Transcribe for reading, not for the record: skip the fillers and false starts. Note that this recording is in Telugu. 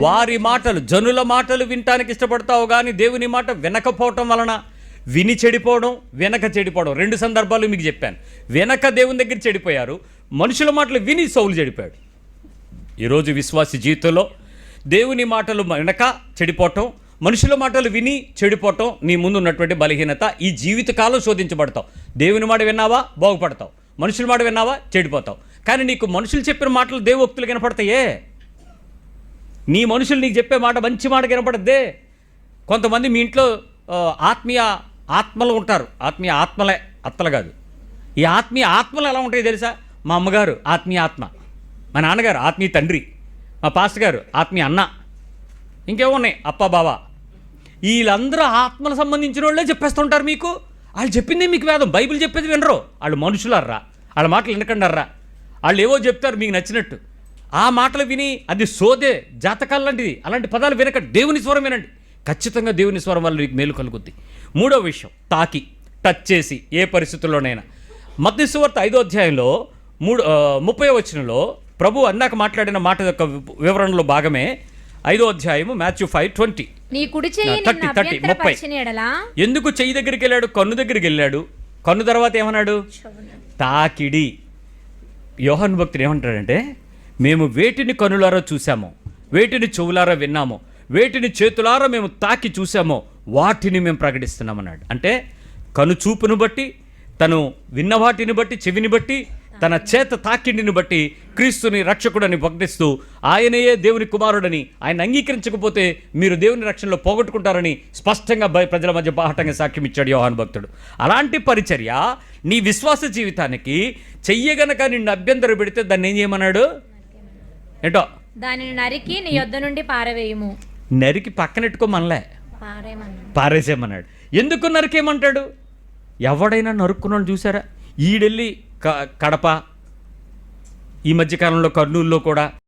వారి మాటలు, జనుల మాటలు వినటానికి ఇష్టపడతావు కానీ దేవుని మాట వినకపోవటం వలన విని చెడిపోవడం, వెనక చెడిపోవడం. 2 సందర్భాలు మీకు చెప్పాను. వెనక దేవుని దగ్గర చెడిపోయారు, మనుషుల మాటలు విని సౌలు చెడిపోయాడు. ఈరోజు విశ్వాసి జీవితంలో దేవుని మాటలు వెనక చెడిపోవటం, మనుషుల మాటలు విని చెడిపోవటం నీ ముందు ఉన్నటువంటి బలహీనత. ఈ జీవితకాలం శోధించబడతావు. దేవుని మాట విన్నావా బాగుపడతావు, మనుషుల మాట విన్నావా చెడిపోతావు. కానీ నీకు మనుషులు చెప్పిన మాటలు దేవోక్తులు కనపడతాయే. నీ మనుషులు నీకు చెప్పే మాట మంచి మాట కనపడద్దే. కొంతమంది మీ ఇంట్లో ఆత్మీయ ఆత్మలు ఉంటారు. ఆత్మీయ ఆత్మలే, అత్తలు కాదు. ఈ ఆత్మీయ ఆత్మలు ఎలా ఉంటాయో తెలుసా? మా అమ్మగారు ఆత్మీయ ఆత్మ, మా నాన్నగారు ఆత్మీయ తండ్రి, మా పాస్టర్ గారు ఆత్మీయ అన్న, ఇంకేమున్నాయి అప్ప బావ. వీళ్ళందరూ ఆత్మలకు సంబంధించిన వాళ్ళే చెప్పేస్తుంటారు మీకు. వాళ్ళు చెప్పిందే మీకు వేదం. బైబిల్ చెప్పేది వినరు. వాళ్ళు మనుషులర్రా, వాళ్ళ మాటలు వినకండర్రా. వాళ్ళు ఏవో చెప్తారు మీకు నచ్చినట్టు. ఆ మాటలు విని అది సోదే, జాతకాలు లాంటిది. అలాంటి పదాలు వినక దేవుని స్వరం వినండి. ఖచ్చితంగా దేవుని స్వరం వల్ల మీకు మేలు కలుగుద్ది. 3వ విషయం, తాకి, టచ్ చేసి ఏ పరిస్థితుల్లోనైనా. మత్తయి సువార్త 5వ అధ్యాయంలో 30వ వచనంలో ప్రభు అన్నాక మాట్లాడిన మాట యొక్క వివరణలో భాగమే 5వ అధ్యాయము, మాథ్యూ 5:20. నీ కుడి చెయ్యి నిన్ను అభ్యంతరపరచిన ఎడల. ఎందుకు చెయ్యి దగ్గరికి వెళ్ళాడు? కన్ను దగ్గరికి వెళ్ళాడు. కన్ను తర్వాత ఏమన్నాడు? తాకిడి. యోహాను భక్తుడు ఏమంటాడంటే, మేము వేటిని కనులారా చూసామో, వేటిని చెవులారా విన్నామో, వేటిని చేతులారా మేము తాకి చూసామో వాటిని మేము ప్రకటిస్తున్నామన్నాడు. అంటే కను చూపును బట్టి, తను విన్న వాటిని బట్టి, చెవిని బట్టి, తన చేత తాకిడిని బట్టి క్రీస్తుని రక్షకుడని ప్రకటిస్తూ ఆయనయే దేవుని కుమారుడని, ఆయన అంగీకరించకపోతే మీరు దేవుని రక్షణలో పోగొట్టుకుంటారని స్పష్టంగా ప్రజల మధ్య బాహటంగా సాక్ష్యం ఇచ్చాడు యోహాను భక్తుడు. అలాంటి పరిచర్య నీ విశ్వాస జీవితానికి చెయ్యగనక నిన్ను అభ్యంతరం పెడితే దాన్ని ఏం చేయమన్నాడు? ఏంటో దానిని నరికి నీ యొద్ద నుండి పారవేయము. నరికి పక్కనెట్టుకోమనలే, పారేసేమన్నాడు. ఎందుకు నరికేయమంటాడు? ఎవడైనా నరుక్కున్నాడు చూసారా? ఈడెళ్ళి కడప, ఈ మధ్యకాలంలో కర్నూలులో కూడా